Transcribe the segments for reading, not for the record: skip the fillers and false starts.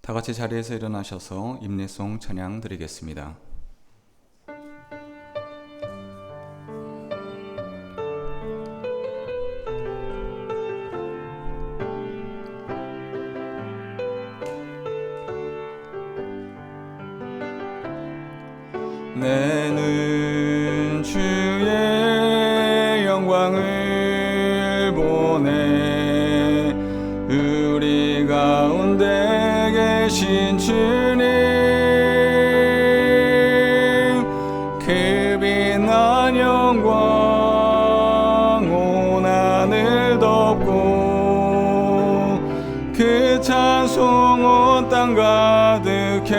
다 같이 자리에서 일어나셔서 임례송 찬양 드리겠습니다. 내는 주의 영광을 보네. 우리 가운데 계신 주님, 그 빛난 영광 온 하늘 덮고 그 찬송 온 땅 가득해.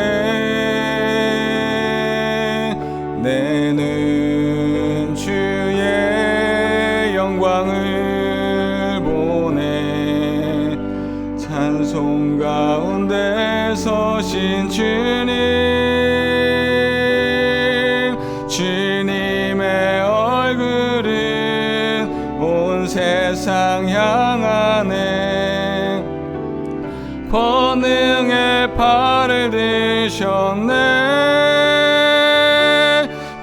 내는 주의 영광을 보네. 찬송 가운데 서신 주님, 주님의 얼굴은 온 세상 향하네. 권능의 팔을 드셨네.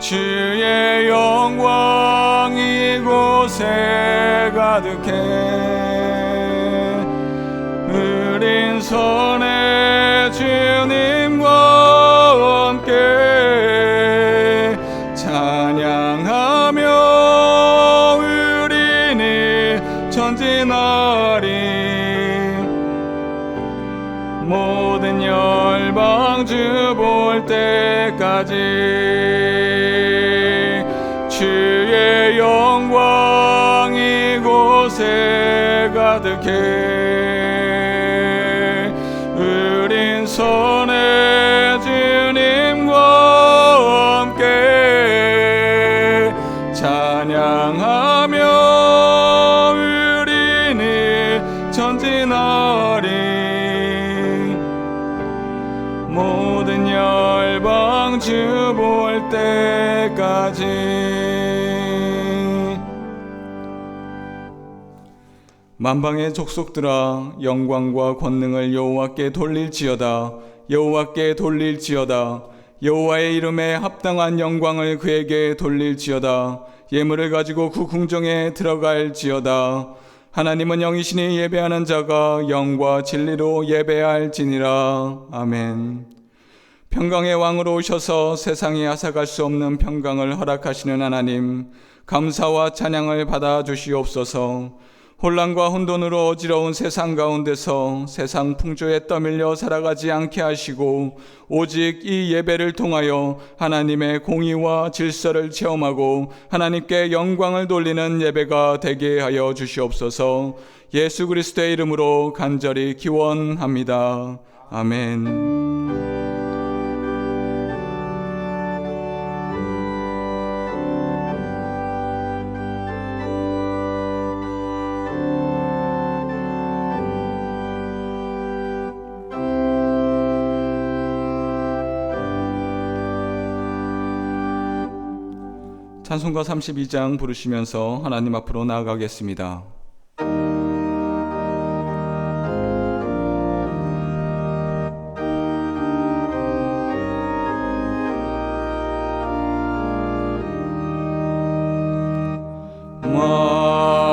주의 영광 이곳에 가득해. 우린 손에 주님과 함께 찬양하며 우리는 전진하리. 모든 열방 주 볼 때까지 주의 영광 이곳에 가득해. 우린 손에 주님과 함께 찬양하며 우리는 전진하리. 모든 열방 주 볼 때까지. 만방의 족속들아, 영광과 권능을 여호와께 돌릴지어다. 여호와께 돌릴지어다. 여호와의 이름에 합당한 영광을 그에게 돌릴지어다. 예물을 가지고 그 궁정에 들어갈지어다. 하나님은 영이시니 예배하는 자가 영과 진리로 예배할지니라. 아멘. 평강의 왕으로 오셔서 세상이 앗아갈 수 없는 평강을 허락하시는 하나님, 감사와 찬양을 받아 주시옵소서. 혼란과 혼돈으로 어지러운 세상 가운데서 세상 풍조에 떠밀려 살아가지 않게 하시고, 오직 이 예배를 통하여 하나님의 공의와 질서를 체험하고 하나님께 영광을 돌리는 예배가 되게 하여 주시옵소서. 예수 그리스도의 이름으로 간절히 기원합니다. 아멘. 찬송가 32장 부르시면서 하나님 앞으로 나아가겠습니다.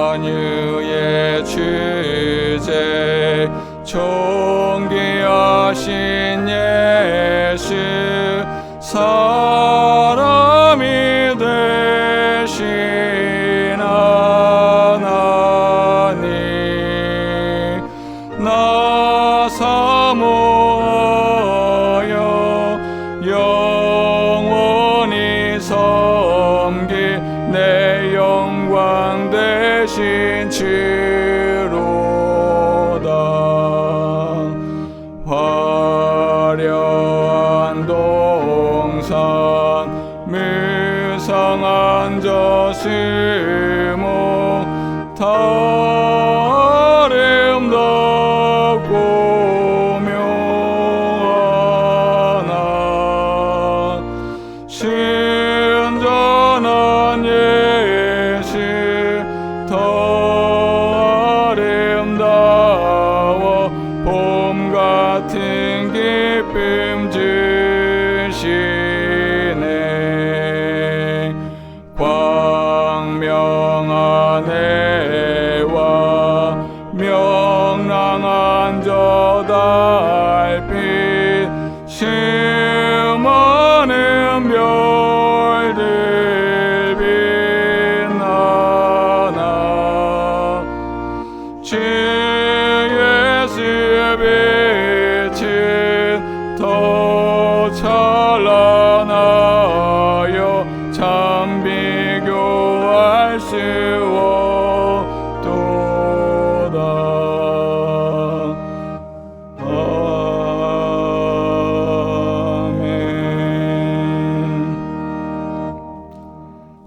만유의 주제 존귀하신 예수, 사람이 되신 하나님, 나 사모하여 영원히 섬길 내 영광 되신 주로다. 화려한 동산 무상한 저수목 다 아름답고 묘하나. 순전한 예수 더 아름다워 봄 같은 길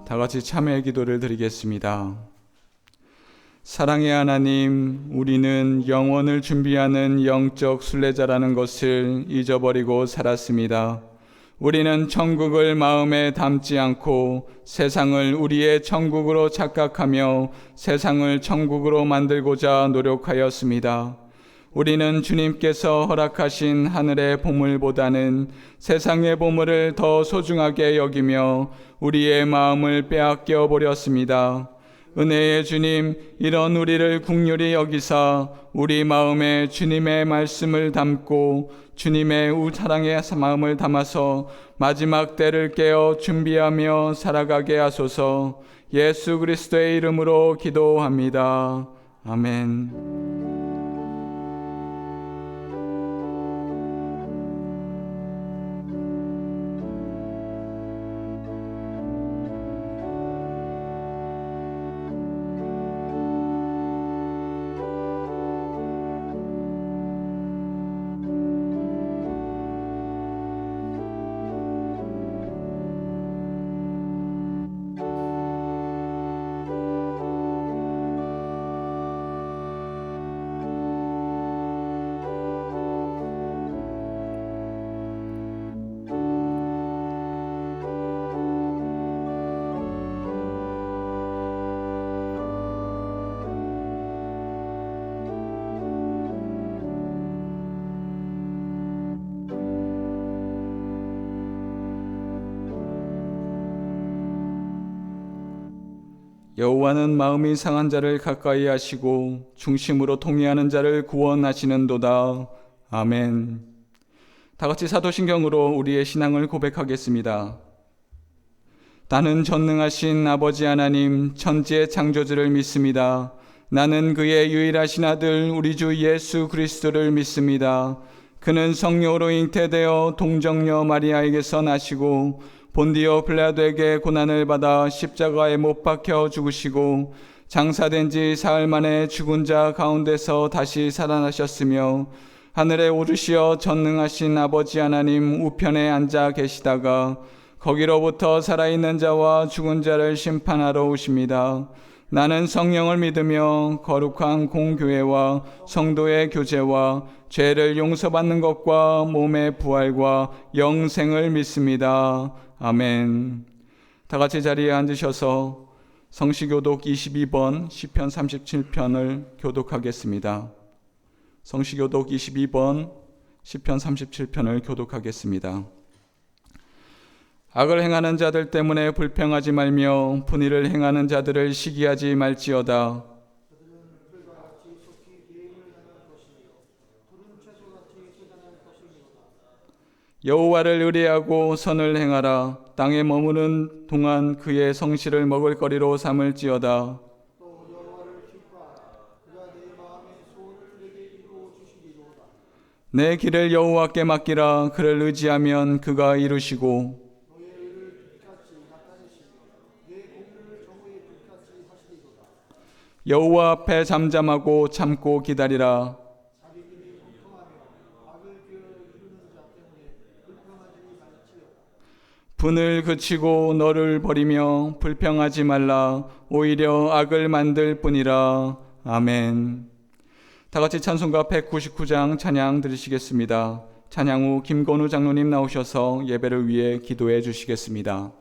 다 같이 참회의 기도를 드리겠습니다. 사랑의 하나님, 우리는 영원을 준비하는 영적 순례자라는 것을 잊어버리고 살았습니다. 우리는 천국을 마음에 담지 않고 세상을 우리의 천국으로 착각하며 세상을 천국으로 만들고자 노력하였습니다. 우리는 주님께서 허락하신 하늘의 보물보다는 세상의 보물을 더 소중하게 여기며 우리의 마음을 빼앗겨 버렸습니다. 은혜의 주님, 이런 우리를 긍휼히 여기사 우리 마음에 주님의 말씀을 담고 주님의 사랑의 마음을 담아서 마지막 때를 깨어 준비하며 살아가게 하소서. 예수 그리스도의 이름으로 기도합니다. 아멘. 여호와는 마음이 상한 자를 가까이 하시고 중심으로 통회하는 자를 구원하시는도다. 아멘. 다 같이 사도신경으로 우리의 신앙을 고백하겠습니다. 나는 전능하신 아버지 하나님 천지의 창조주를 믿습니다. 나는 그의 유일하신 아들 우리 주 예수 그리스도를 믿습니다. 그는 성령으로 잉태되어 동정녀 마리아에게서 나시고 본디오 빌라도에게 고난을 받아 십자가에 못 박혀 죽으시고 장사된 지 사흘 만에 죽은 자 가운데서 다시 살아나셨으며 하늘에 오르시어 전능하신 아버지 하나님 우편에 앉아 계시다가 거기로부터 살아있는 자와 죽은 자를 심판하러 오십니다. 나는 성령을 믿으며 거룩한 공교회와 성도의 교제와 죄를 용서받는 것과 몸의 부활과 영생을 믿습니다. 아멘. 다 같이 자리에 앉으셔서 성시교독 22번 시편 37편을 교독하겠습니다. 성시교독 22번 시편 37편을 교독하겠습니다. 악을 행하는 자들 때문에 불평하지 말며 분의를 행하는 자들을 시기하지 말지어다. 여호와를 의뢰하고 선을 행하라. 땅에 머무는 동안 그의 성실을 먹을거리로 삼을지어다. 내 길을 여호와께 맡기라. 그를 의지하면 그가 이루시고 여호와 앞에 잠잠하고 참고 기다리라. 분을 그치고 너를 버리며 불평하지 말라. 오히려 악을 만들 뿐이라. 아멘. 다 같이 찬송가 199장 찬양 들으시겠습니다. 찬양 후 김건우 장로님 나오셔서 예배를 위해 기도해 주시겠습니다.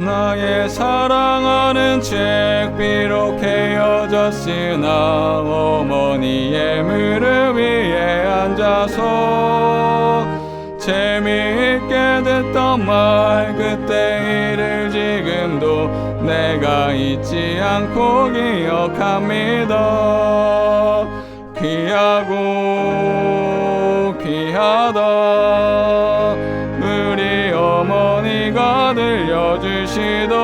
나의 사랑하는 책 비록 헤어졌으나 어머니의 무릎 위에 앉아서 재미있게 듣던 말 그때 일을 지금도 내가 잊지 않고 기억합니다. 귀하고 귀하다 우리 어머니가 들려주시던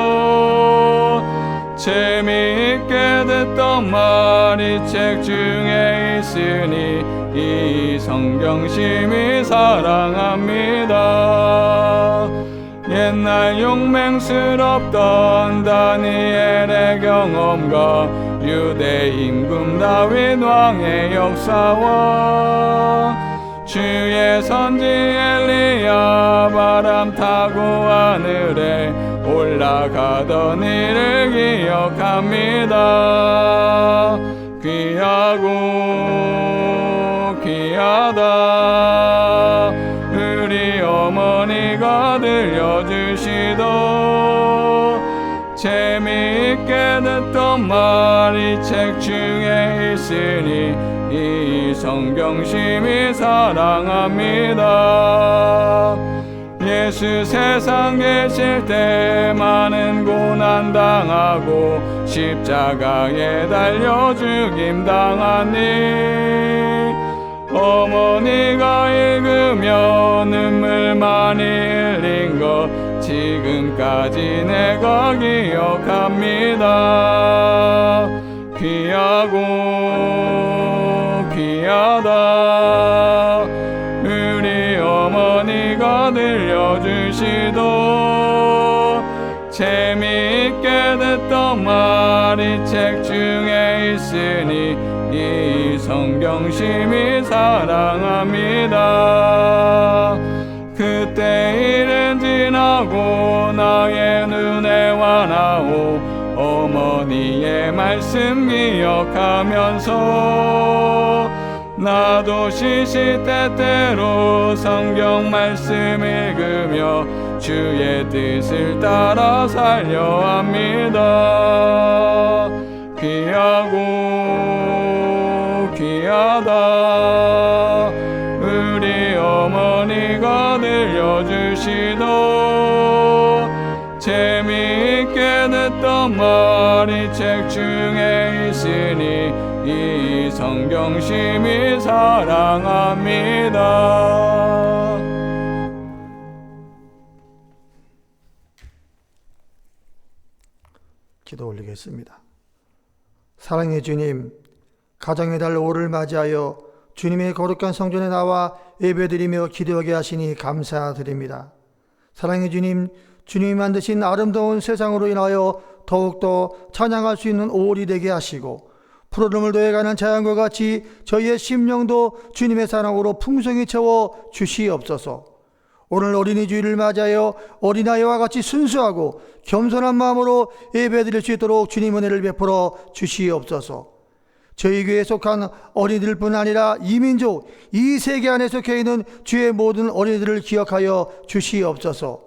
재미있게 듣던 말이 책 중에 있으니 이 성경심이 사랑합니다. 옛날 용맹스럽던 다니엘의 경험과 유대 임금 다윗 왕의 역사와 주의 선지 엘리야 바람 타고 하늘에 올라가던 일을 기억합니다. 귀하고 귀하다 우리 어머니가 들려주시던 재미있게 듣던 말이 책 중에 있으니 이 성경심이 사랑합니다. 예수 세상 계실 때 많은 고난 당하고 십자가에 달려 죽임 당하니 어머니가 읽으며 눈물 많이 흘린 것 지금까지 내가 기억합니다. 귀하고 귀하다 우리 어머니가 들려주시던 재미있게 듣던 말이 책 중에 있으니 이 성경심이 사랑합니다. 그때 일은 지나고 나의 눈에 와나오 어머니의 말씀 기억하면서 나도 시시때때로 성경 말씀 읽으며 주의 뜻을 따라 살려 합니다. 귀하고 귀하다 우리 어머니가 들려주시던 재미있게 듣던 말이 책 중에 있으니 이 성경심이 사랑합니다. 기도 올리겠습니다. 사랑의 주님, 가정의 달 5를 맞이하여 주님의 거룩한 성전에 나와 예배드리며 기도하게 하시니 감사드립니다. 사랑의 주님, 주님이 만드신 아름다운 세상으로 인하여 더욱더 찬양할 수 있는 5월이 되게 하시고 푸르름을 더해가는 자연과 같이 저희의 심령도 주님의 사랑으로 풍성히 채워 주시옵소서. 오늘 어린이 주일을 맞이하여 어린아이와 같이 순수하고 겸손한 마음으로 예배드릴 수 있도록 주님 은혜를 베풀어 주시옵소서. 저희 교회에 속한 어린이들뿐 아니라 이민족, 이 세계 안에 속해 있는 주의 모든 어린이들을 기억하여 주시옵소서.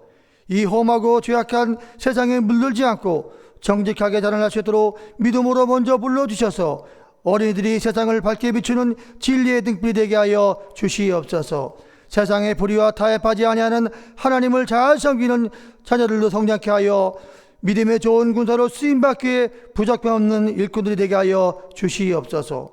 이 험하고 죄악한 세상에 물들지 않고 정직하게 자라날 수 있도록 믿음으로 먼저 불러주셔서 어린이들이 세상을 밝게 비추는 진리의 등불이 되게 하여 주시옵소서. 세상의 불의와 타협하지 아니하는 하나님을 잘 섬기는 자녀들로 성장케 하여 믿음의 좋은 군사로 쓰임받기에 부족함 없는 일꾼들이 되게 하여 주시옵소서.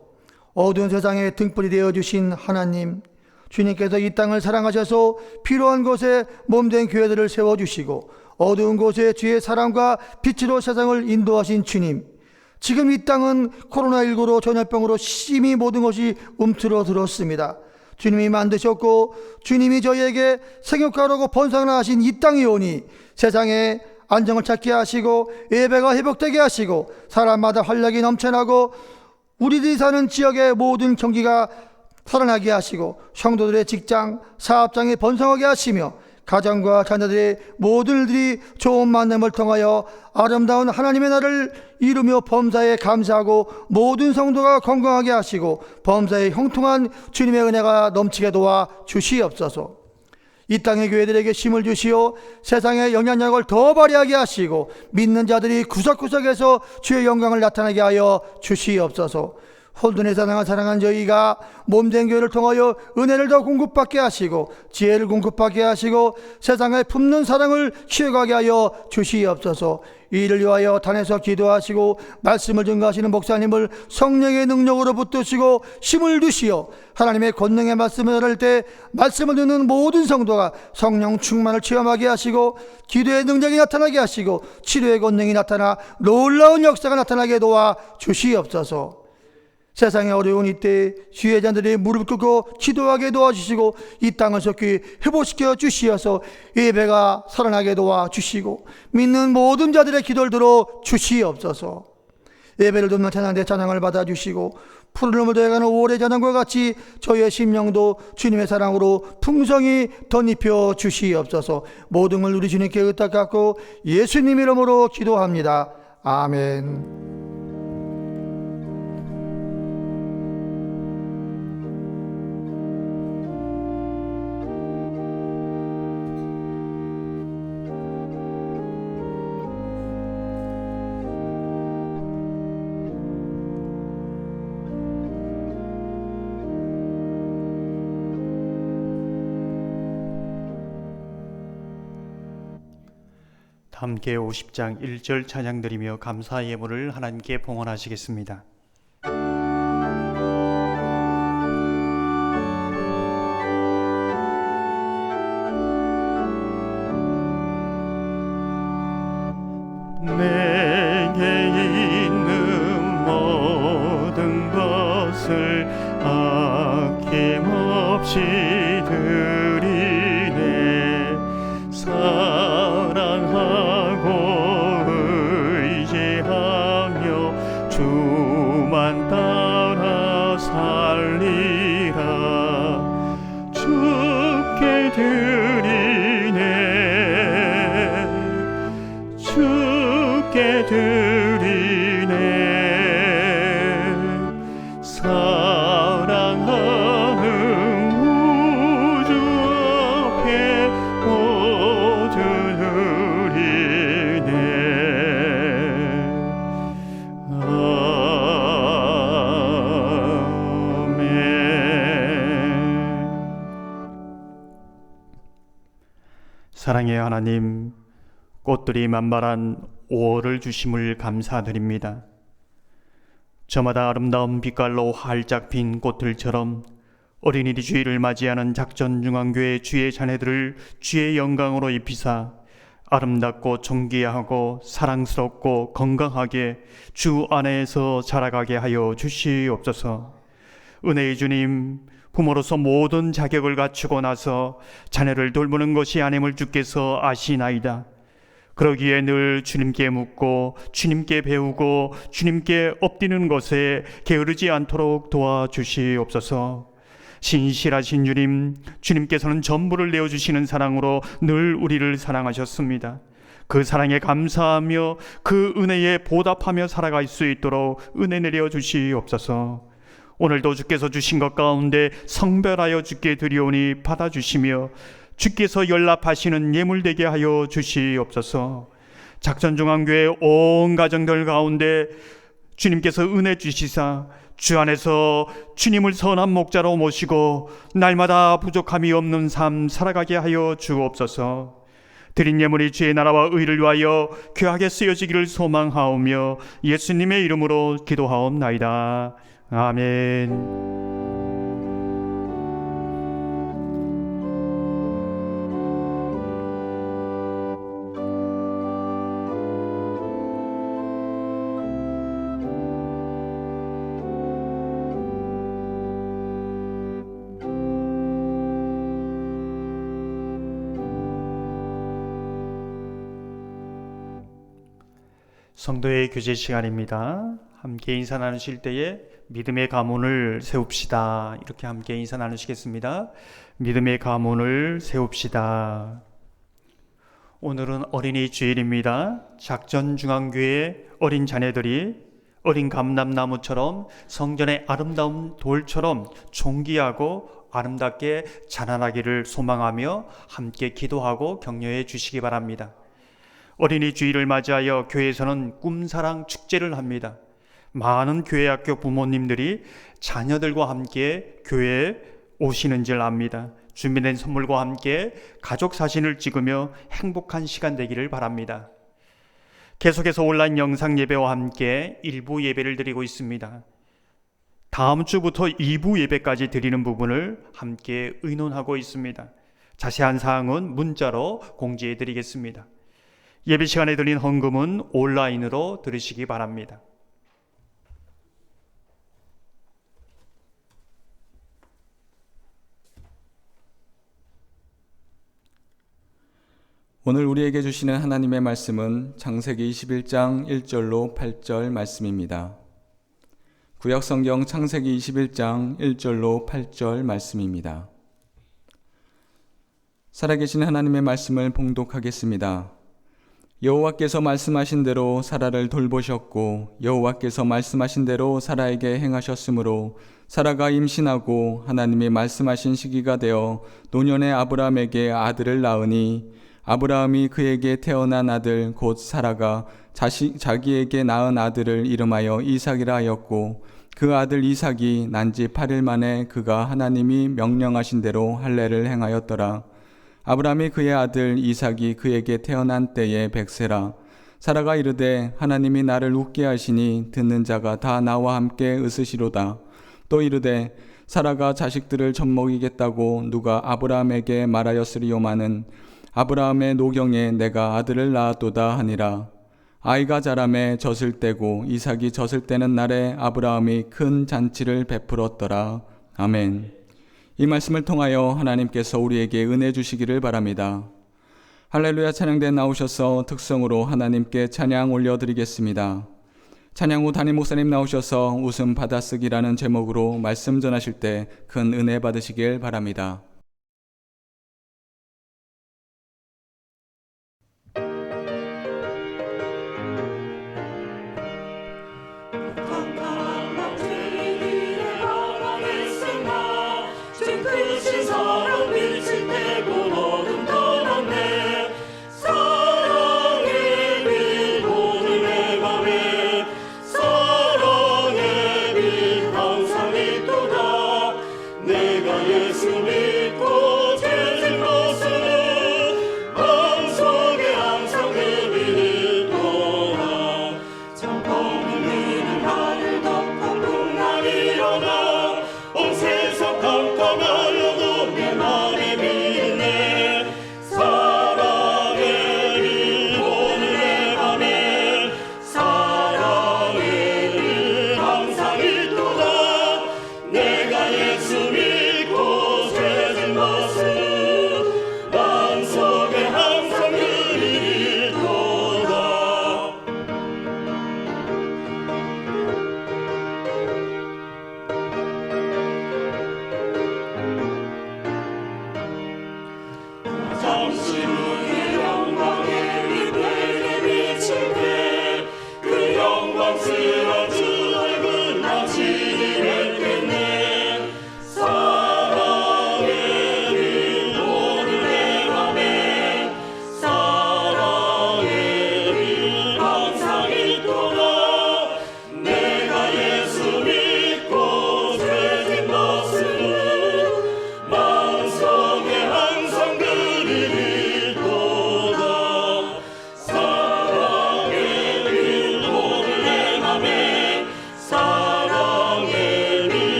어두운 세상에 등불이 되어주신 하나님, 주님께서 이 땅을 사랑하셔서 필요한 곳에 몸된 교회들을 세워주시고 어두운 곳에 주의 사랑과 빛으로 세상을 인도하신 주님, 지금 이 땅은 코로나19로 전염병으로 심히 모든 것이 움츠러들었습니다. 주님이 만드셨고 주님이 저희에게 생육하라고 번성을 하신 이 땅이 오니 세상에 안정을 찾게 하시고 예배가 회복되게 하시고 사람마다 활력이 넘쳐나고 우리들이 사는 지역의 모든 경기가 살아나게 하시고 성도들의 직장, 사업장이 번성하게 하시며 가정과 자녀들의 모든 일들이 좋은 만남을 통하여 아름다운 하나님의 나라를 이루며 범사에 감사하고 모든 성도가 건강하게 하시고 범사에 형통한 주님의 은혜가 넘치게 도와 주시옵소서. 이 땅의 교회들에게 힘을 주시어 세상의 영향력을 더 발휘하게 하시고 믿는 자들이 구석구석에서 주의 영광을 나타나게 하여 주시옵소서. 홀든의 사랑을 사랑한 저희가 몸된 교회를 통하여 은혜를 더 공급받게 하시고 지혜를 공급받게 하시고 세상에 품는 사랑을 키워가게 하여 주시옵소서. 이를 위하여 단에서 기도하시고 말씀을 증거하시는 목사님을 성령의 능력으로 붙드시고 힘을 주시어 하나님의 권능의 말씀을 전할 때 말씀을 듣는 모든 성도가 성령 충만을 체험하게 하시고 기도의 능력이 나타나게 하시고 치료의 권능이 나타나 놀라운 역사가 나타나게 도와 주시옵소서. 세상의 어려운 이때 주의 자들이 무릎 꿇고 기도하게 도와주시고 이 땅을 속히 회복시켜 주시어서 예배가 살아나게 도와주시고 믿는 모든 자들의 기도를 들어 주시옵소서. 예배를 돕는 찬양대 찬양을 받아주시고 푸른 눈물 되어가는 5월의 찬양과 같이 저희의 심령도 주님의 사랑으로 풍성히 덧입혀 주시옵소서. 모든 걸 우리 주님께 의탁하고 예수님 이름으로 기도합니다. 아멘. 함께 50장 1절 찬양드리며 감사 예물을 하나님께 봉헌하시겠습니다. 내게 있는 모든 것을 아낌없이 드리네. 사랑하고 의지하며 주만 따라 살리라. 주께 드리네. 주께 드리네. 사랑하는 우주 앞에 모두 드리네. 아멘. 사랑의 하나님, 꽃들이 만발한 5월을 주심을 감사드립니다. 저마다 아름다운 빛깔로 활짝 핀 꽃들처럼 어린이 주일을 맞이하는 작전중앙교회 주의 자녀들을 주의 영광으로 입히사 아름답고 존귀하고 사랑스럽고 건강하게 주 안에서 자라가게 하여 주시옵소서. 은혜의 주님, 부모로서 모든 자격을 갖추고 나서 자녀를 돌보는 것이 아님을 주께서 아시나이다. 그러기에 늘 주님께 묻고 주님께 배우고 주님께 엎드리는 것에 게으르지 않도록 도와주시옵소서. 신실하신 주님, 주님께서는 전부를 내어주시는 사랑으로 늘 우리를 사랑하셨습니다. 그 사랑에 감사하며 그 은혜에 보답하며 살아갈 수 있도록 은혜 내려 주시옵소서. 오늘도 주께서 주신 것 가운데 성별하여 주께 드리오니 받아주시며 주께서 연락하시는 예물 되게 하여 주시옵소서. 작전중앙교회 온 가정들 가운데 주님께서 은혜 주시사 주 안에서 주님을 선한 목자로 모시고 날마다 부족함이 없는 삶 살아가게 하여 주옵소서. 드린 예물이 주의 나라와 의를 위하여 귀하게 쓰여지기를 소망하오며 예수님의 이름으로 기도하옵나이다. 아멘. 성도의 교제 시간입니다. 함께 인사 나누실 때에 믿음의 가문을 세웁시다. 이렇게 함께 인사 나누시겠습니다. 믿음의 가문을 세웁시다. 오늘은 어린이 주일입니다. 작전중앙교회 어린 자녀들이 어린 감람나무처럼 성전의 아름다운 돌처럼 존귀하고 아름답게 자라나기를 소망하며 함께 기도하고 격려해 주시기 바랍니다. 어린이 주일을 맞이하여 교회에서는 꿈사랑 축제를 합니다. 많은 교회학교 부모님들이 자녀들과 함께 교회에 오시는 줄 압니다. 준비된 선물과 함께 가족 사진을 찍으며 행복한 시간 되기를 바랍니다. 계속해서 온라인 영상 예배와 함께 1부 예배를 드리고 있습니다. 다음 주부터 2부 예배까지 드리는 부분을 함께 의논하고 있습니다. 자세한 사항은 문자로 공지해 드리겠습니다. 예배 시간에 드린 헌금은 온라인으로 들으시기 바랍니다. 오늘 우리에게 주시는 하나님의 말씀은 창세기 21장 1절로 8절 말씀입니다. 구약성경 창세기 21장 1절로 8절 말씀입니다. 살아계신 하나님의 말씀을 봉독하겠습니다. 여호와께서 말씀하신 대로 사라를 돌보셨고 여호와께서 말씀하신 대로 사라에게 행하셨으므로 사라가 임신하고 하나님이 말씀하신 시기가 되어 노년의 아브라함에게 아들을 낳으니 아브라함이 그에게 태어난 아들 곧 사라가 자기에게 낳은 아들을 이름하여 이삭이라 하였고 그 아들 이삭이 난 지 8일 만에 그가 하나님이 명령하신 대로 할례를 행하였더라. 아브라함이 그의 아들 이삭이 그에게 태어난 때에 100세라. 사라가 이르되 하나님이 나를 웃게 하시니 듣는 자가 다 나와 함께 으스시로다. 또 이르되 사라가 자식들을 젖먹이겠다고 누가 아브라함에게 말하였으리요마는 아브라함의 노경에 내가 아들을 낳았도다 하니라. 아이가 자라매 젖을 때고 이삭이 젖을 때는 날에 아브라함이 큰 잔치를 베풀었더라. 아멘. 이 말씀을 통하여 하나님께서 우리에게 은혜 주시기를 바랍니다. 할렐루야 찬양대 나오셔서 특성으로 하나님께 찬양 올려드리겠습니다. 찬양 후 담임 목사님 나오셔서 웃음 받아쓰기라는 제목으로 말씀 전하실 때 큰 은혜 받으시길 바랍니다.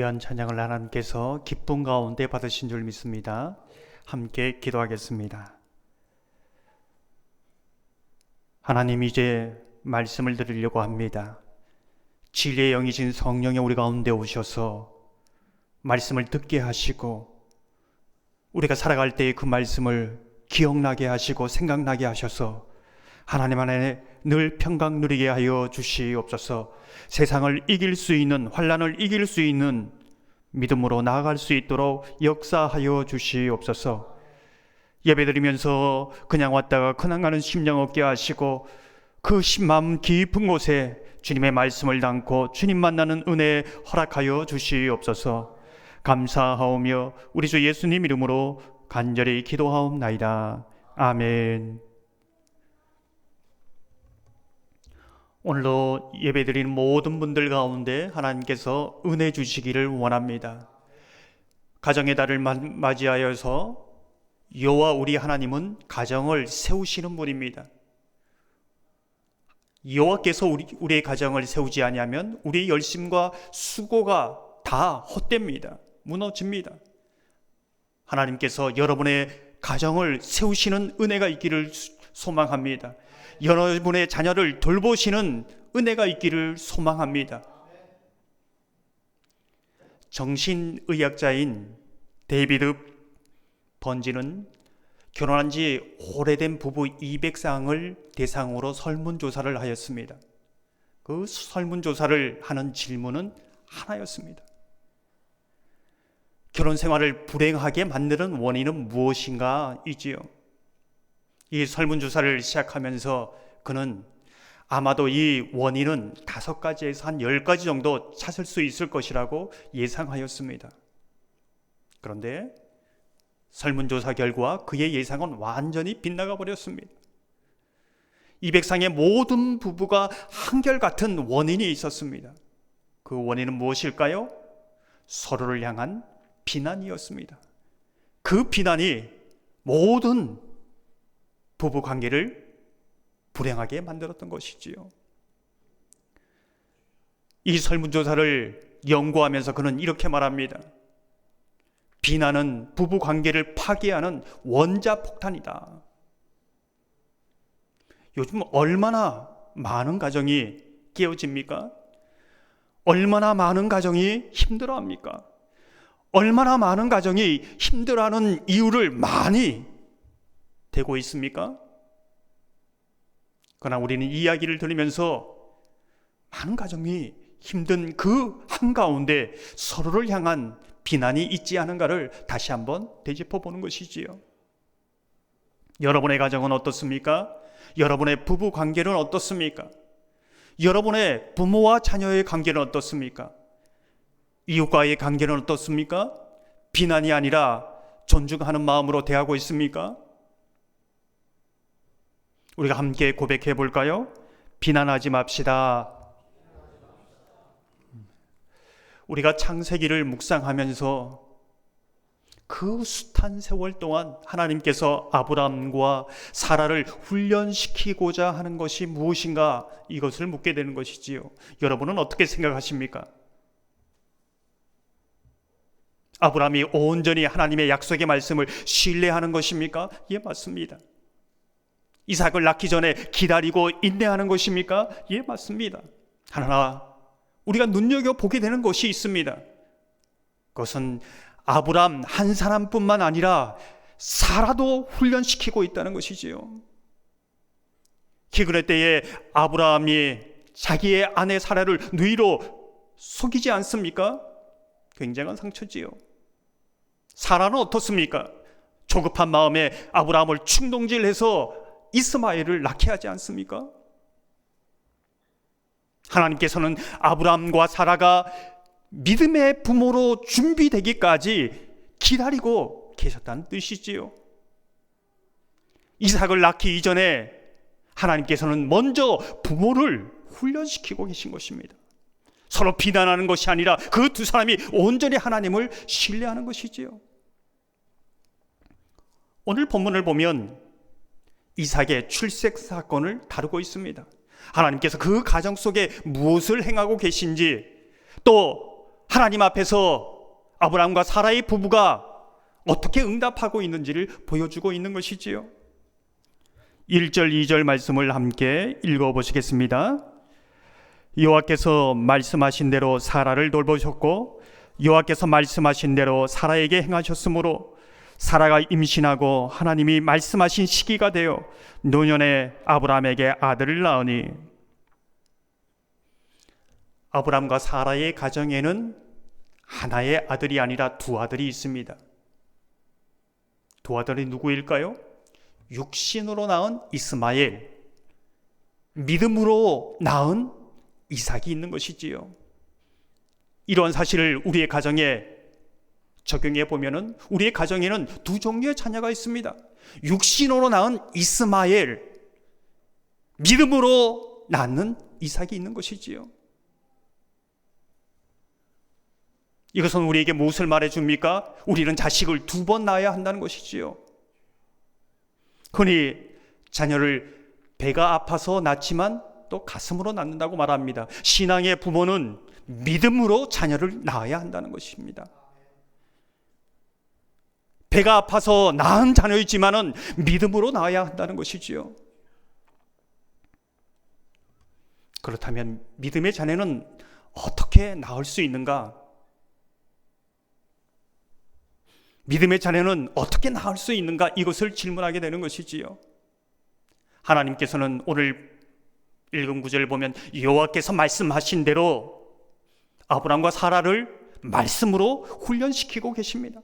귀한 찬양을 하나님께서 기쁨 가운데 받으신 줄 믿습니다. 함께 기도하겠습니다. 하나님, 이제 말씀을 드리려고 합니다. 진리의 영이신 성령이 우리 가운데 오셔서 말씀을 듣게 하시고 우리가 살아갈 때의 그 말씀을 기억나게 하시고 생각나게 하셔서 하나님 안에 늘 평강 누리게 하여 주시옵소서. 세상을 이길 수 있는, 환난을 이길 수 있는 믿음으로 나아갈 수 있도록 역사하여 주시옵소서. 예배드리면서 그냥 왔다가 그냥 가는 심령 없게 하시고 그 마음 깊은 곳에 주님의 말씀을 담고 주님 만나는 은혜 허락하여 주시옵소서. 감사하오며 우리 주 예수님 이름으로 간절히 기도하옵나이다. 아멘. 오늘도 예배드리는 모든 분들 가운데 하나님께서 은혜 주시기를 원합니다. 가정의 달을 맞이하여서 여호와 우리 하나님은 가정을 세우시는 분입니다. 여호와께서 우리의 가정을 세우지 아니하면 우리의 열심과 수고가 다 헛됩니다. 무너집니다. 하나님께서 여러분의 가정을 세우시는 은혜가 있기를 소망합니다. 여러분의 자녀를 돌보시는 은혜가 있기를 소망합니다. 정신의학자인 데이비드 번지는 결혼한 지 오래된 부부 200쌍을 대상으로 설문조사를 하였습니다. 그 설문조사를 하는 질문은 하나였습니다. 결혼 생활을 불행하게 만드는 원인은 무엇인가 이지요. 이 설문조사를 시작하면서 그는 아마도 이 원인은 5가지에서 한 10가지 정도 찾을 수 있을 것이라고 예상하였습니다. 그런데 설문조사 결과 그의 예상은 완전히 빗나가 버렸습니다. 200쌍의 모든 부부가 한결같은 원인이 있었습니다. 그 원인은 무엇일까요? 서로를 향한 비난이었습니다. 그 비난이 모든 부부 관계를 불행하게 만들었던 것이지요. 이 설문조사를 연구하면서 그는 이렇게 말합니다. 비난은 부부 관계를 파괴하는 원자폭탄이다. 요즘 얼마나 많은 가정이 깨어집니까? 얼마나 많은 가정이 힘들어합니까? 얼마나 많은 가정이 힘들어하는 이유를 많이 대고 있습니까? 그러나 우리는 이 이야기를 들으면서 많은 가정이 힘든 그 한가운데 서로를 향한 비난이 있지 않은가를 다시 한번 되짚어 보는 것이지요. 여러분의 가정은 어떻습니까? 여러분의 부부 관계는 어떻습니까? 여러분의 부모와 자녀의 관계는 어떻습니까? 이웃과의 관계는 어떻습니까? 비난이 아니라 존중하는 마음으로 대하고 있습니까? 우리가 함께 고백해 볼까요? 비난하지 맙시다. 우리가 창세기를 묵상하면서 그 숱한 세월 동안 하나님께서 아브람과 사라를 훈련시키고자 하는 것이 무엇인가, 이것을 묻게 되는 것이지요. 여러분은 어떻게 생각하십니까? 아브람이 온전히 하나님의 약속의 말씀을 신뢰하는 것입니까? 예, 맞습니다. 이삭을 낳기 전에 기다리고 인내하는 것입니까? 예, 맞습니다. 하나 우리가 눈여겨보게 되는 것이 있습니다. 그것은 아브람 한 사람뿐만 아니라 사라도 훈련시키고 있다는 것이지요. 기근의 때에 아브라함이 자기의 아내 사라를 누이로 속이지 않습니까? 굉장한 상처지요. 사라는 어떻습니까? 조급한 마음에 아브라함을 충동질해서 이스마엘을 낳게 하지 않습니까? 하나님께서는 아브라함과 사라가 믿음의 부모로 준비되기까지 기다리고 계셨다는 뜻이지요. 이삭을 낳기 이전에 하나님께서는 먼저 부모를 훈련시키고 계신 것입니다. 서로 비난하는 것이 아니라 그 두 사람이 온전히 하나님을 신뢰하는 것이지요. 오늘 본문을 보면 이삭의 출생 사건을 다루고 있습니다. 하나님께서 그 가정 속에 무엇을 행하고 계신지, 또 하나님 앞에서 아브라함과 사라의 부부가 어떻게 응답하고 있는지를 보여주고 있는 것이지요. 1절 2절 말씀을 함께 읽어보시겠습니다. 여호와께서 말씀하신 대로 사라를 돌보셨고 여호와께서 말씀하신 대로 사라에게 행하셨으므로 사라가 임신하고 하나님이 말씀하신 시기가 되어 노년에 아브라함에게 아들을 낳으니, 아브라함과 사라의 가정에는 하나의 아들이 아니라 두 아들이 있습니다. 두 아들이 누구일까요? 육신으로 낳은 이스마엘, 믿음으로 낳은 이삭이 있는 것이지요. 이런 사실을 우리의 가정에 적용해 보면은 우리의 가정에는 두 종류의 자녀가 있습니다. 육신으로 낳은 이스마엘, 믿음으로 낳는 이삭이 있는 것이지요. 이것은 우리에게 무엇을 말해줍니까? 우리는 자식을 2번 낳아야 한다는 것이지요. 흔히 자녀를 배가 아파서 낳지만 또 가슴으로 낳는다고 말합니다. 신앙의 부모는 믿음으로 자녀를 낳아야 한다는 것입니다. 배가 아파서 낳은 자녀이지만은 믿음으로 낳아야 한다는 것이지요. 그렇다면 믿음의 자녀는 어떻게 낳을 수 있는가? 믿음의 자녀는 어떻게 낳을 수 있는가? 이것을 질문하게 되는 것이지요. 하나님께서는 오늘 읽은 구절을 보면 여호와께서 말씀하신 대로 아브라함과 사라를 말씀으로 훈련시키고 계십니다.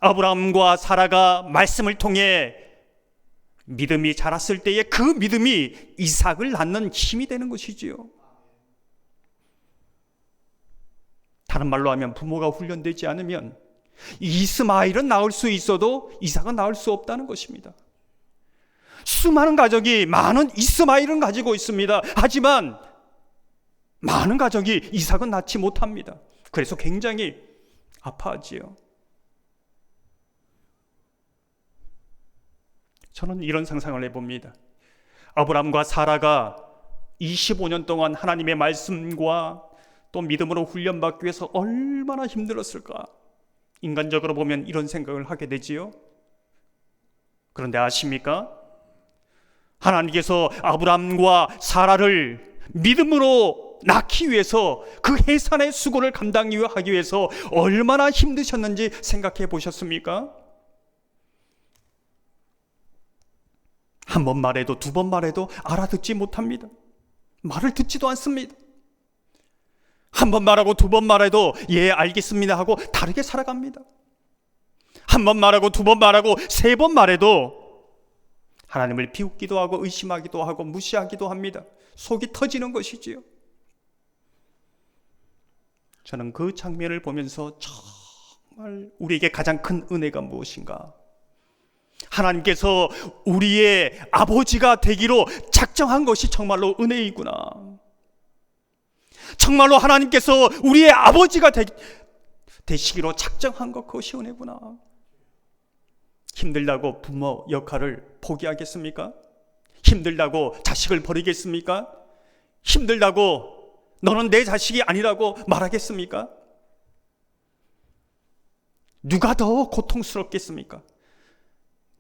아브라함과 사라가 말씀을 통해 믿음이 자랐을 때에 그 믿음이 이삭을 낳는 힘이 되는 것이지요. 다른 말로 하면 부모가 훈련되지 않으면 이스마엘은 낳을 수 있어도 이삭은 낳을 수 없다는 것입니다. 수많은 가족이 많은 이스마엘은 가지고 있습니다. 하지만 많은 가족이 이삭은 낳지 못합니다. 그래서 굉장히 아파하지요. 저는 이런 상상을 해봅니다. 아브라함과 사라가 25년 동안 하나님의 말씀과 또 믿음으로 훈련받기 위해서 얼마나 힘들었을까? 인간적으로 보면 이런 생각을 하게 되지요. 그런데 아십니까? 하나님께서 아브라함과 사라를 믿음으로 낳기 위해서 그 해산의 수고를 감당하기 위해서 얼마나 힘드셨는지 생각해 보셨습니까? 한 번 말해도 두 번 말해도 알아듣지 못합니다. 말을 듣지도 않습니다. 한 번 말하고 두 번 말해도 예 알겠습니다 하고 다르게 살아갑니다. 한 번 말하고 두 번 말하고 세 번 말해도 하나님을 비웃기도 하고 의심하기도 하고 무시하기도 합니다. 속이 터지는 것이지요. 저는 그 장면을 보면서 정말 우리에게 가장 큰 은혜가 무엇인가? 하나님께서 우리의 아버지가 되기로 작정한 것이 정말로 은혜이구나. 정말로 하나님께서 우리의 아버지가 되시기로 작정한 것, 그것이 은혜구나. 힘들다고 부모 역할을 포기하겠습니까? 힘들다고 자식을 버리겠습니까? 힘들다고 너는 내 자식이 아니라고 말하겠습니까? 누가 더 고통스럽겠습니까?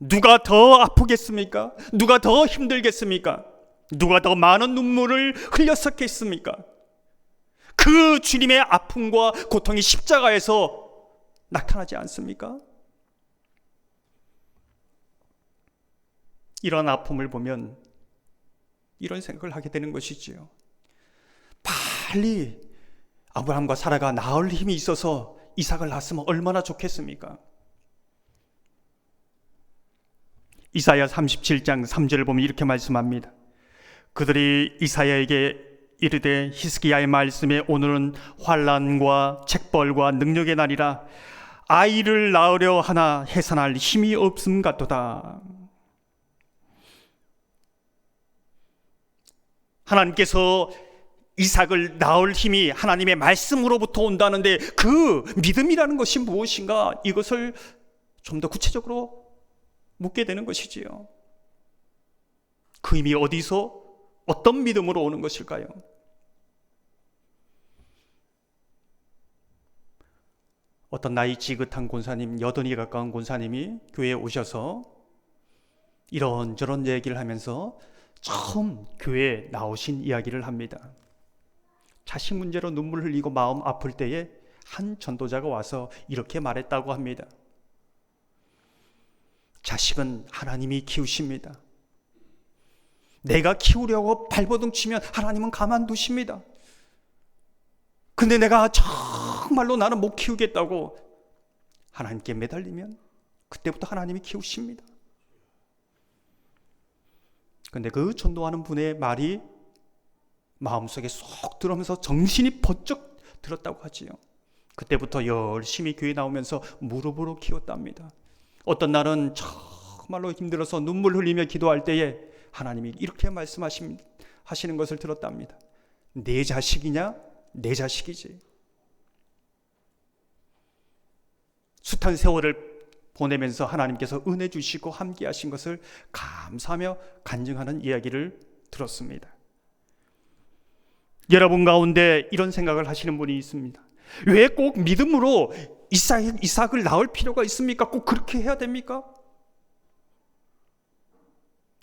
누가 더 아프겠습니까? 누가 더 힘들겠습니까? 누가 더 많은 눈물을 흘렸었겠습니까? 그 주님의 아픔과 고통이 십자가에서 나타나지 않습니까? 이런 아픔을 보면 이런 생각을 하게 되는 것이지요. 빨리 아브라함과 사라가 낳을 힘이 있어서 이삭을 낳았으면 얼마나 좋겠습니까? 이사야 37장 3절을 보면 이렇게 말씀합니다. 그들이 이사야에게 이르되 히스기야의 말씀에 오늘은 환난과 책벌과 능력의 날이라 아이를 낳으려 하나 해산할 힘이 없음 같도다. 하나님께서 이삭을 낳을 힘이 하나님의 말씀으로부터 온다는데 그 믿음이라는 것이 무엇인가? 이것을 좀 더 구체적으로 묻게 되는 것이지요. 그 힘이 어디서 어떤 믿음으로 오는 것일까요? 어떤 나이 지긋한 권사님, 80이 가까운 권사님이 교회에 오셔서 이런저런 얘기를 하면서 처음 교회에 나오신 이야기를 합니다. 자식 문제로 눈물 흘리고 마음 아플 때에 한 전도자가 와서 이렇게 말했다고 합니다. 자식은 하나님이 키우십니다. 내가 키우려고 발버둥 치면 하나님은 가만두십니다. 근데 내가 정말로 나는 못 키우겠다고 하나님께 매달리면 그때부터 하나님이 키우십니다. 근데 그 전도하는 분의 말이 마음속에 쏙 들어오면서 정신이 번쩍 들었다고 하지요. 그때부터 열심히 교회 나오면서 무릎으로 키웠답니다. 어떤 날은 정말로 힘들어서 눈물 흘리며 기도할 때에 하나님이 이렇게 말씀하시는 것을 들었답니다. 내 자식이냐? 내 자식이지. 숱한 세월을 보내면서 하나님께서 은혜 주시고 함께 하신 것을 감사하며 간증하는 이야기를 들었습니다. 여러분 가운데 이런 생각을 하시는 분이 있습니다. 왜 꼭 믿음으로 이삭을 낳을 필요가 있습니까? 꼭 그렇게 해야 됩니까?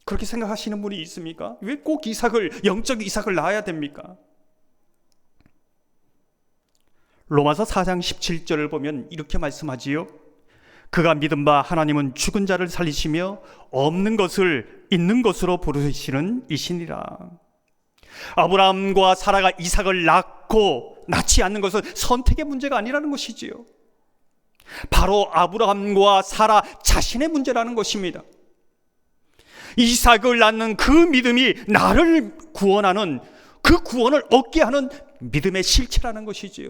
그렇게 생각하시는 분이 있습니까? 왜 꼭 영적 이삭을 낳아야 됩니까? 로마서 4장 17절을 보면 이렇게 말씀하지요. 그가 믿은 바 하나님은 죽은 자를 살리시며 없는 것을 있는 것으로 부르시는 이시니라. 아브라함과 사라가 이삭을 낳지 않는 것은 선택의 문제가 아니라는 것이지요. 바로 아브라함과 사라 자신의 문제라는 것입니다. 이삭을 낳는 그 믿음이 나를 구원하는, 그 구원을 얻게 하는 믿음의 실체라는 것이지요.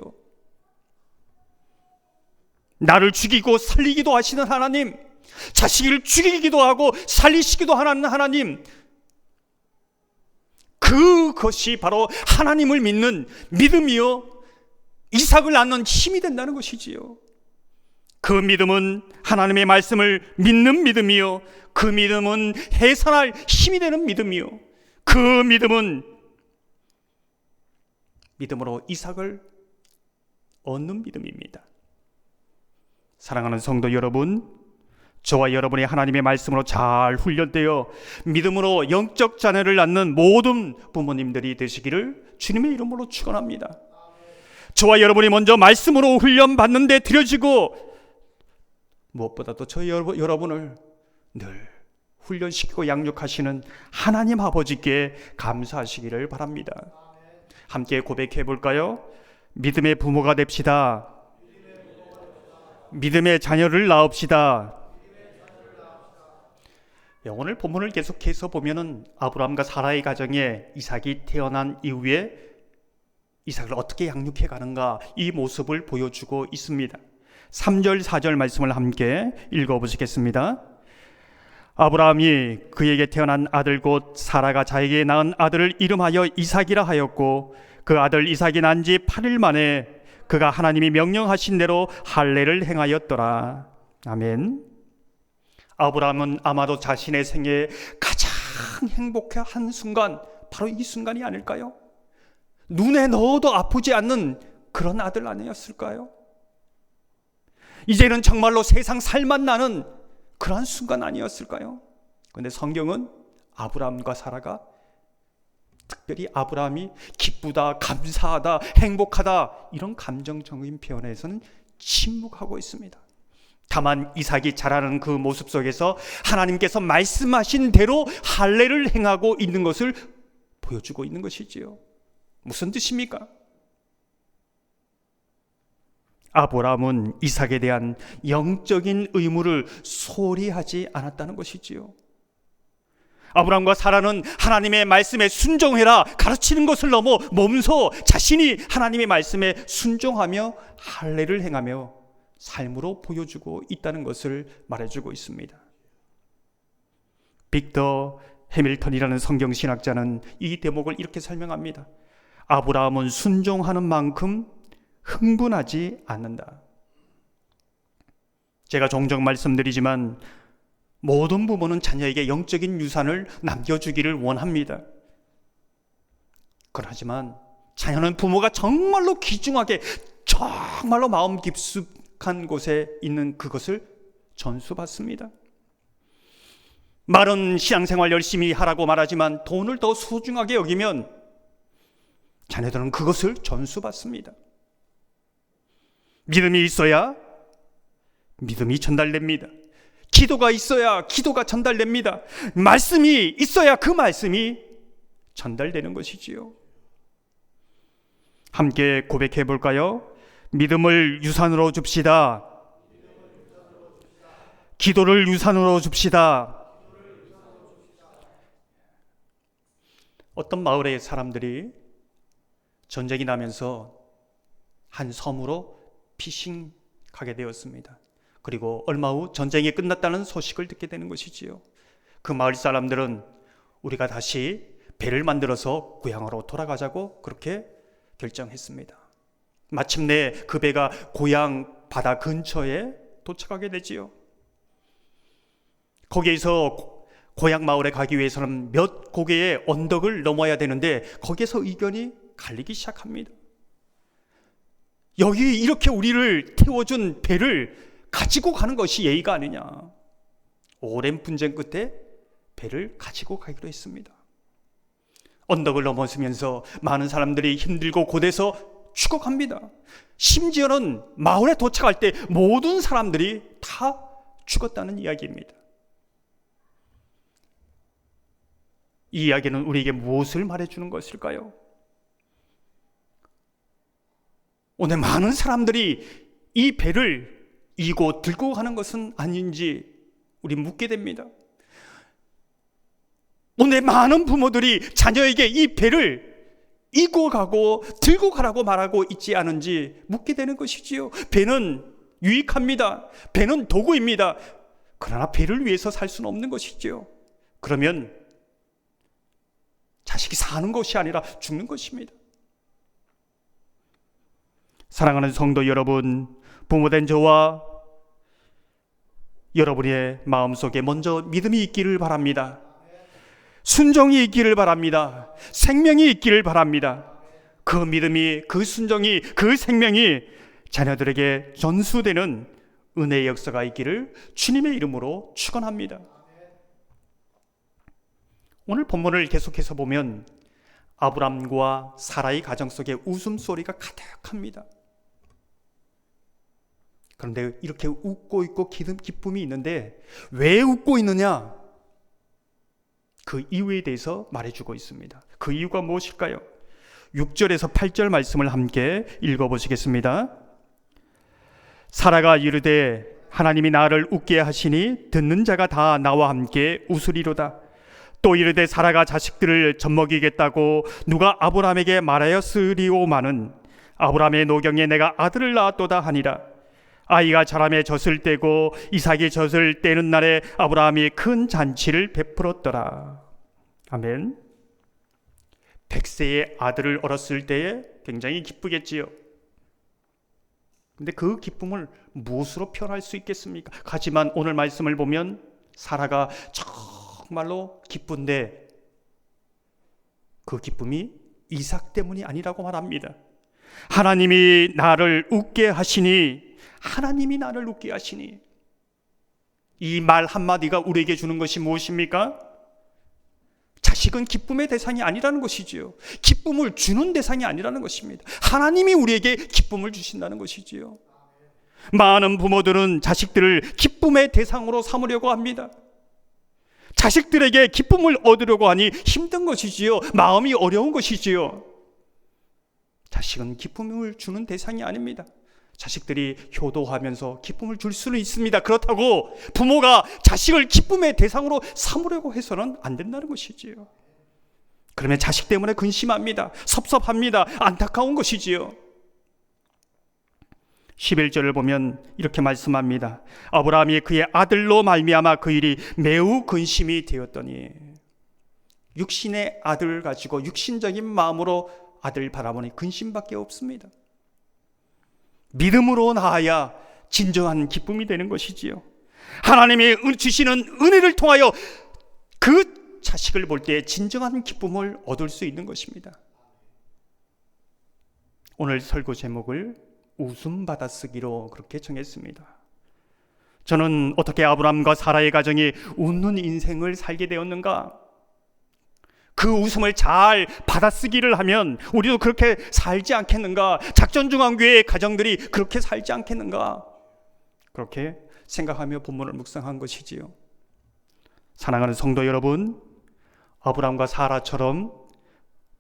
나를 죽이고 살리기도 하시는 하나님, 자식을 죽이기도 하고 살리시기도 하는 하나님, 그것이 바로 하나님을 믿는 믿음이요, 이삭을 낳는 힘이 된다는 것이지요. 그 믿음은 하나님의 말씀을 믿는 믿음이요, 그 믿음은 해산할 힘이 되는 믿음이요, 그 믿음은 믿음으로 이삭을 얻는 믿음입니다. 사랑하는 성도 여러분, 저와 여러분이 하나님의 말씀으로 잘 훈련되어 믿음으로 영적 자녀를 낳는 모든 부모님들이 되시기를 주님의 이름으로 축원합니다. 저와 여러분이 먼저 말씀으로 훈련받는데 들여지고 무엇보다도 저희 여러분을 늘 훈련시키고 양육하시는 하나님 아버지께 감사하시기를 바랍니다. 함께 고백해 볼까요? 믿음의 부모가 됩시다. 믿음의 자녀를 낳읍시다. 오늘 본문을 계속해서 보면은 아브라함과 사라의 가정에 이삭이 태어난 이후에 이삭을 어떻게 양육해 가는가, 이 모습을 보여주고 있습니다. 3절 4절 말씀을 함께 읽어보시겠습니다. 아브라함이 그에게 태어난 아들 곧 사라가 자기에게 낳은 아들을 이름하여 이삭이라 하였고, 그 아들 이삭이 난 지 8일 만에 그가 하나님이 명령하신 대로 할례를 행하였더라. 아멘. 아브라함은 아마도 자신의 생애에 가장 행복한 순간, 바로 이 순간이 아닐까요? 눈에 넣어도 아프지 않는 그런 아들 아니었을까요? 이제는 정말로 세상 살만 나는 그러한 순간 아니었을까요? 그런데 성경은 아브라함과 사라가, 특별히 아브라함이 기쁘다, 감사하다, 행복하다, 이런 감정적인 표현에서는 침묵하고 있습니다. 다만 이삭이 자라는 그 모습 속에서 하나님께서 말씀하신 대로 할례를 행하고 있는 것을 보여주고 있는 것이지요. 무슨 뜻입니까? 아브라함은 이삭에 대한 영적인 의무를 소홀히 하지 않았다는 것이지요. 아브라함과 사라는 하나님의 말씀에 순종해라 가르치는 것을 넘어 몸소 자신이 하나님의 말씀에 순종하며 할례를 행하며 삶으로 보여주고 있다는 것을 말해주고 있습니다. 빅터 해밀턴이라는 성경신학자는 이 대목을 이렇게 설명합니다. 아브라함은 순종하는 만큼 흥분하지 않는다. 제가 종종 말씀드리지만 모든 부모는 자녀에게 영적인 유산을 남겨주기를 원합니다. 그렇지만 자녀는 부모가 정말로 귀중하게, 정말로 마음 깊숙한 곳에 있는 그것을 전수받습니다. 말은 신앙생활 열심히 하라고 말하지만 돈을 더 소중하게 여기면 자녀들은 그것을 전수받습니다. 믿음이 있어야 믿음이 전달됩니다. 기도가 있어야 기도가 전달됩니다. 말씀이 있어야 그 말씀이 전달되는 것이지요. 함께 고백해 볼까요? 믿음을 유산으로 줍시다. 기도를 유산으로 줍시다. 어떤 마을의 사람들이 전쟁이 나면서 한 섬으로 피싱 가게 되었습니다. 그리고 얼마 후 전쟁이 끝났다는 소식을 듣게 되는 것이지요. 그 마을 사람들은 우리가 다시 배를 만들어서 고향으로 돌아가자고 그렇게 결정했습니다. 마침내 그 배가 고향 바다 근처에 도착하게 되지요. 거기에서 고향 마을에 가기 위해서는 몇 고개의 언덕을 넘어야 되는데 거기에서 의견이 갈리기 시작합니다. 여기 이렇게 우리를 태워준 배를 가지고 가는 것이 예의가 아니냐. 오랜 분쟁 끝에 배를 가지고 가기로 했습니다. 언덕을 넘어서면서 많은 사람들이 힘들고 고돼서 죽어갑니다. 심지어는 마을에 도착할 때 모든 사람들이 다 죽었다는 이야기입니다. 이 이야기는 우리에게 무엇을 말해주는 것일까요? 오늘 많은 사람들이 이 배를 이고 들고 가는 것은 아닌지 우리 묻게 됩니다. 오늘 많은 부모들이 자녀에게 이 배를 이고 가고 들고 가라고 말하고 있지 않은지 묻게 되는 것이지요. 배는 유익합니다. 배는 도구입니다. 그러나 배를 위해서 살 수는 없는 것이지요. 그러면 자식이 사는 것이 아니라 죽는 것입니다. 사랑하는 성도 여러분, 부모된 저와 여러분의 마음속에 먼저 믿음이 있기를 바랍니다. 순종이 있기를 바랍니다. 생명이 있기를 바랍니다. 그 믿음이, 그 순종이, 그 생명이 자녀들에게 전수되는 은혜의 역사가 있기를 주님의 이름으로 축원합니다. 오늘 본문을 계속해서 보면 아브람과 사라의 가정 속에 웃음소리가 가득합니다. 그런데 이렇게 웃고 있고 기쁨이 있는데 왜 웃고 있느냐? 그 이유에 대해서 말해주고 있습니다. 그 이유가 무엇일까요? 6절에서 8절 말씀을 함께 읽어보시겠습니다. 사라가 이르되 하나님이 나를 웃게 하시니 듣는 자가 다 나와 함께 웃으리로다. 또 이르되 사라가 자식들을 젖먹이겠다고 누가 아브람에게 말하였으리오마는 아브람의 노경에 내가 아들을 낳았도다 하니라. 아이가 자라매 젖을 떼고 이삭이 젖을 떼는 날에 아브라함이 큰 잔치를 베풀었더라. 아멘. 100세의 아들을 얻었을 때에 굉장히 기쁘겠지요. 근데 그 기쁨을 무엇으로 표현할 수 있겠습니까? 하지만 오늘 말씀을 보면 사라가 정말로 기쁜데 그 기쁨이 이삭 때문이 아니라고 말합니다. 하나님이 나를 웃게 하시니, 하나님이 나를 웃게 하시니, 이 말 한마디가 우리에게 주는 것이 무엇입니까? 자식은 기쁨의 대상이 아니라는 것이지요. 기쁨을 주는 대상이 아니라는 것입니다. 하나님이 우리에게 기쁨을 주신다는 것이지요. 많은 부모들은 자식들을 기쁨의 대상으로 삼으려고 합니다. 자식들에게 기쁨을 얻으려고 하니 힘든 것이지요. 마음이 어려운 것이지요. 자식은 기쁨을 주는 대상이 아닙니다. 자식들이 효도하면서 기쁨을 줄 수는 있습니다. 그렇다고 부모가 자식을 기쁨의 대상으로 삼으려고 해서는 안 된다는 것이지요. 그러면 자식 때문에 근심합니다. 섭섭합니다. 안타까운 것이지요. 11절을 보면 이렇게 말씀합니다. 아브라함이 그의 아들로 말미암아 그 일이 매우 근심이 되었더니, 육신의 아들을 가지고 육신적인 마음으로 아들 바라보니 근심밖에 없습니다. 믿음으로 나아야 진정한 기쁨이 되는 것이지요. 하나님이 주시는 은혜를 통하여 그 자식을 볼 때 진정한 기쁨을 얻을 수 있는 것입니다. 오늘 설교 제목을 웃음 받아쓰기로 그렇게 정했습니다. 저는 어떻게 아브람과 사라의 가정이 웃는 인생을 살게 되었는가? 그 웃음을 잘 받아쓰기를 하면 우리도 그렇게 살지 않겠는가? 작전중앙교회의 가정들이 그렇게 살지 않겠는가? 그렇게 생각하며 본문을 묵상한 것이지요. 사랑하는 성도 여러분, 아브람과 사라처럼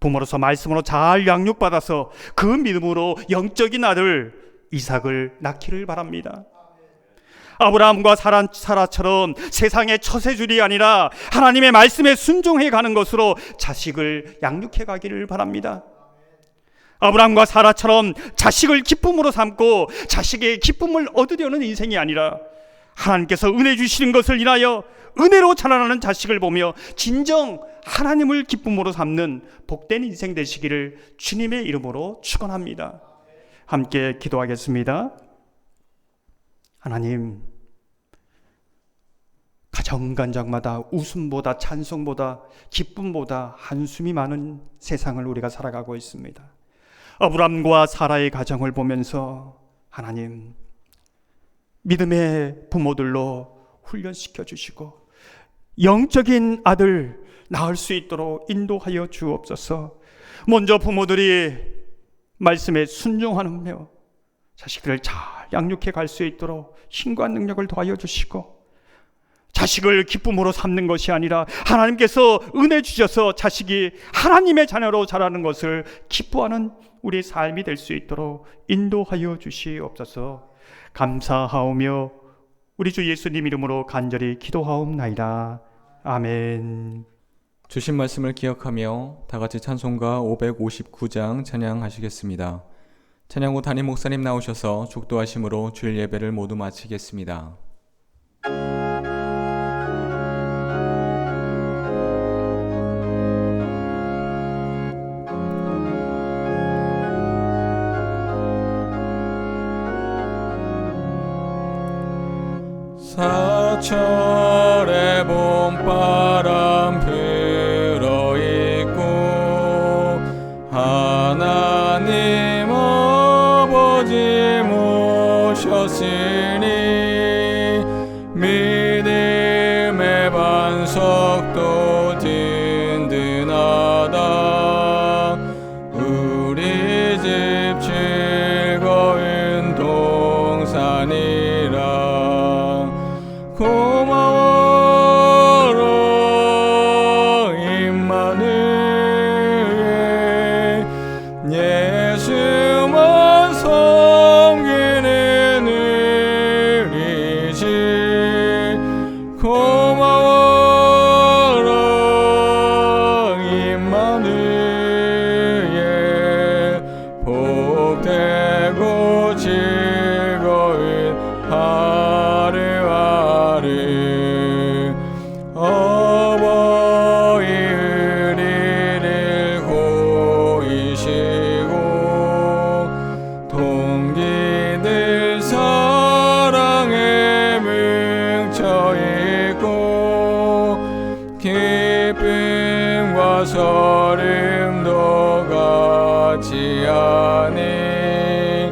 부모로서 말씀으로 잘 양육받아서 그 믿음으로 영적인 아들 이삭을 낳기를 바랍니다. 아브라함과 사라처럼 세상의 처세줄이 아니라 하나님의 말씀에 순종해 가는 것으로 자식을 양육해 가기를 바랍니다. 아브라함과 사라처럼 자식을 기쁨으로 삼고 자식의 기쁨을 얻으려는 인생이 아니라 하나님께서 은혜 주시는 것을 인하여 은혜로 자라나는 자식을 보며 진정 하나님을 기쁨으로 삼는 복된 인생 되시기를 주님의 이름으로 축원합니다. 함께 기도하겠습니다. 하나님, 가정간장마다 웃음보다 찬송보다 기쁨보다 한숨이 많은 세상을 우리가 살아가고 있습니다. 아브람과 사라의 가정을 보면서 하나님 믿음의 부모들로 훈련시켜 주시고 영적인 아들 낳을 수 있도록 인도하여 주옵소서. 먼저 부모들이 말씀에 순종하며 자식들을 잘 양육해 갈 수 있도록 힘과 능력을 더하여 주시고, 자식을 기쁨으로 삼는 것이 아니라 하나님께서 은혜 주셔서 자식이 하나님의 자녀로 자라는 것을 기뻐하는 우리의 삶이 될 수 있도록 인도하여 주시옵소서. 감사하오며 우리 주 예수님 이름으로 간절히 기도하옵나이다. 아멘. 주신 말씀을 기억하며 다 같이 찬송가 559장 찬양하시겠습니다. 찬양 후 담임 목사님 나오셔서 축도하심으로 주일 예배를 모두 마치겠습니다. 사철의 봄바람 불어있고 하나님 아버지 모셨으니 믿음의 반석도 든든하다. 우리 집 즐거운 동산이라. 고마워라 임마누엘, 예수만 섬기는 우리지. 고마워라 임마누엘, 복되고 즐거운 어버이 우리를 고이시고 동기들 사랑에 뭉쳐있고 기쁨과 설렘도 같이 하니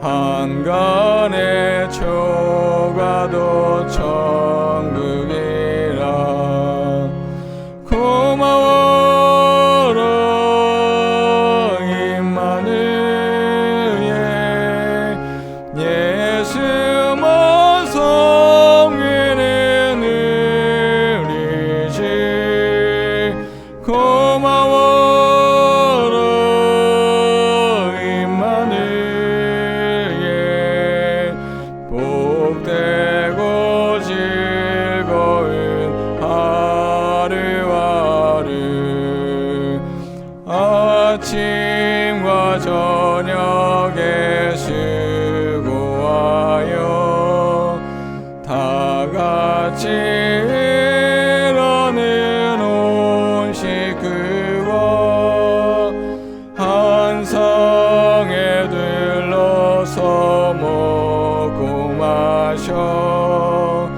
한간의 초가도 천국이라. 고마워라 임마누엘, 예수만 섬기는 우리지. 고마워라 임마누엘, 복되고 즐거운 하루하루. 아침과 저녁에 수고하여 다 같이 일하는 온 식구와 한 상에 둘러서 먹고 마셔.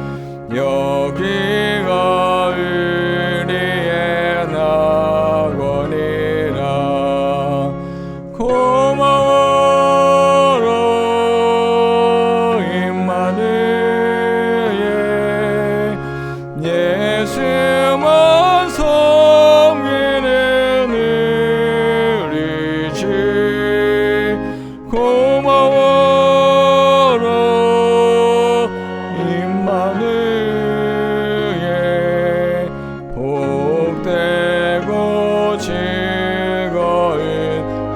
여기가 우리의 낙원이라. 고마워라 임마누엘, 예수만 섬기는 우리지. 고마워라 임마누엘, 복되고 즐거운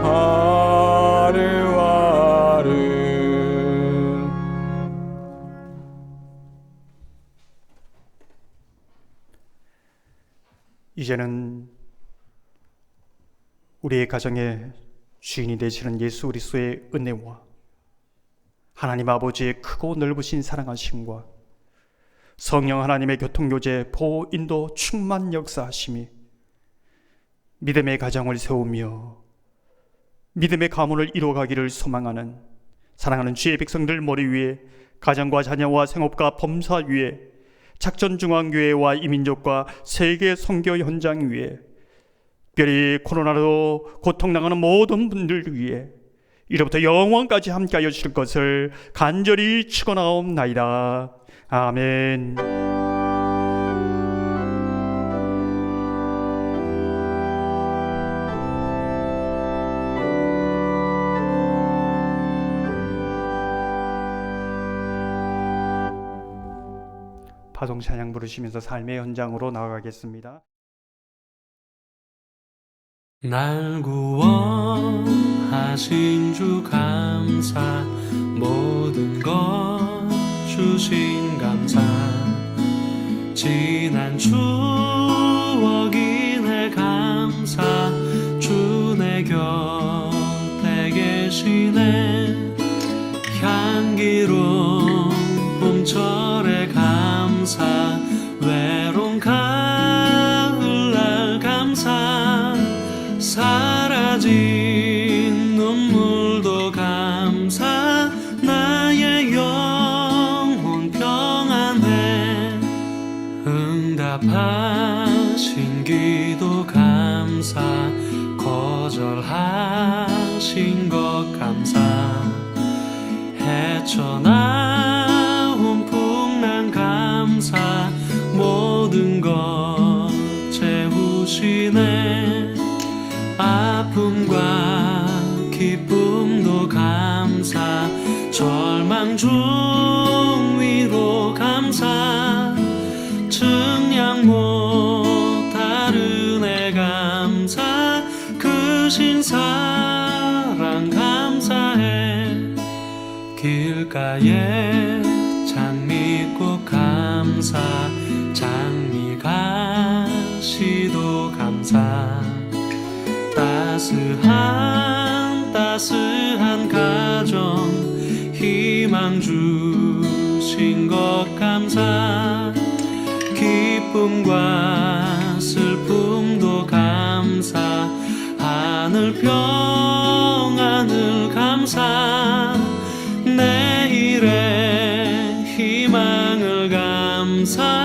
하루하루. 이제는 우리의 가정의 주인이 되시는 예수 그리스도의 은혜와 하나님 아버지의 크고 넓으신 사랑하심과 성령 하나님의 교통교제, 보호, 인도, 충만 역사하심이 믿음의 가정을 세우며 믿음의 가문을 이루어가기를 소망하는 사랑하는 주의 백성들 머리 위에, 가정과 자녀와 생업과 범사 위에, 작전중앙교회와 이민족과 세계 선교 현장 위에 특별히 코로나로 고통당하는 모든 분들 위해 이로부터 영원까지 함께하여 주실 것을 간절히 축원하옵나이다. 아멘. 파송 찬양 부르시면서 삶의 현장으로 나아가겠습니다. 날 구원하신 주 감사, 모든 것 주신 감사, 지난 추억이네 감사, 주 내 곁에 계시네. 향기로운 봄철에 감사, 외로운 가을날 감사, 사라진 눈물도 감사, 나의 영혼 평안해. 응답하신 기도 감사, 거절하신 것 감사, 헤쳐나온 풍랑 감사, 모든 것 채우시네. 아픔과 기쁨도 감사, 절망 중 위로 감사, 증량 못할 은혜 감사, 크신 사랑 감사해. 길가에 장미꽃 감사, 장미가시도 감사, 따스한 가정 희망 주신 것 감사, 기쁨과 슬픔도 감사, 하늘 평안을 감사, 내일의 희망을 감사,